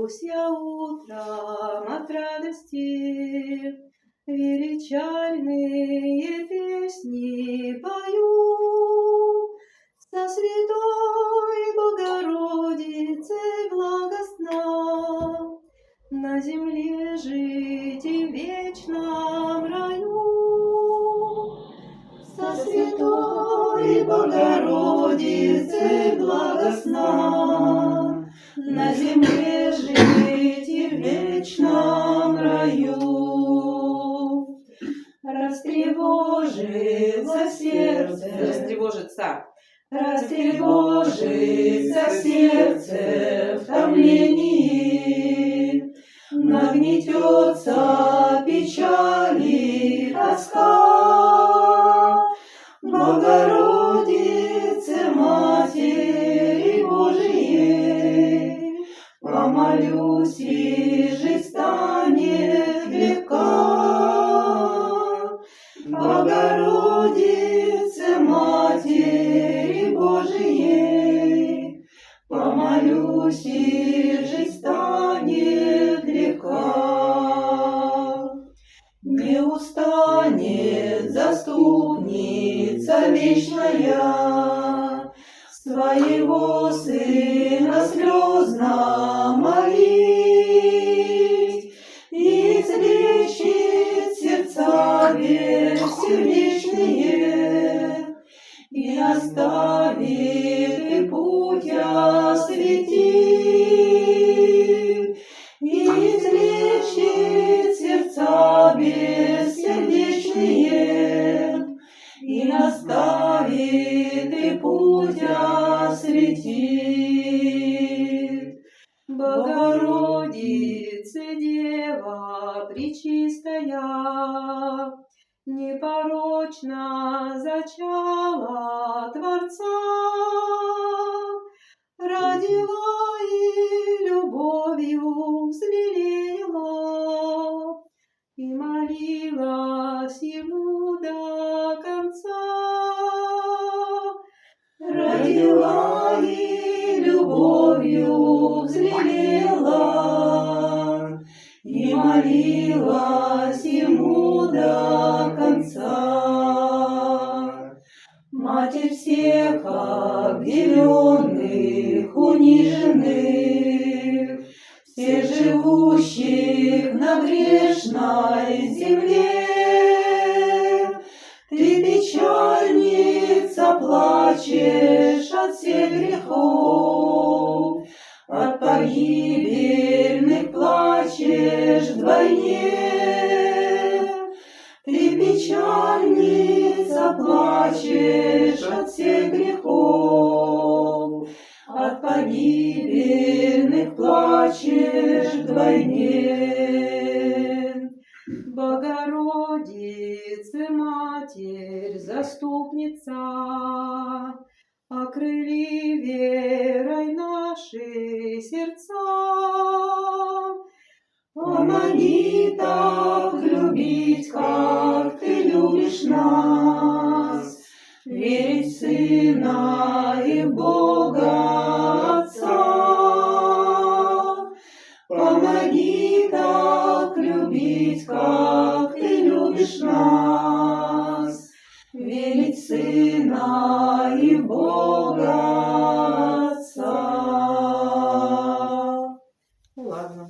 Просыпаюсь я утром от радости, величальные песни пою. Со святой Богородицей благостна на земле жить и в вечном раю. Со святой Богородицей благостна на земле жить и в вечном раю. Растревожится сердце в томлении, нагнетется печаль и тоска. Богородице, Матери Божией, помолюсь, и жизнь станет легка. Богородице, Матери Божией, помолюсь, и жизнь станет легка. Не устанет заступница вечная своего Сына слезно молить, и излечит сердца бессердечные, и наставит и путь осветит, и излечит сердца бессердечные, и наставит и путь осветит. Богородице, Дева пречистая, непорочно зачала Творца, родила и любовью взлелеяла, и молилась ему до конца. Родила и любовью взлелеяла, и молилась ему до конца. Матерь всех обделенных, униженных, всех живущих на грешной земле, ты, печальница, плачешь от всех грехов, от погибельных плачешь вдвойне. Ты, печальница, плачешь от всех грехов, от погибельных плачешь вдвойне. Богородице, Матерь, заступница, окрыли верой наши сердца. Помоги так любить, как ты любишь нас, верить в Сына и в Бога Отца. Помоги так любить, как ты любишь нас, верить в Сына и в Бога Отца. Ну ладно.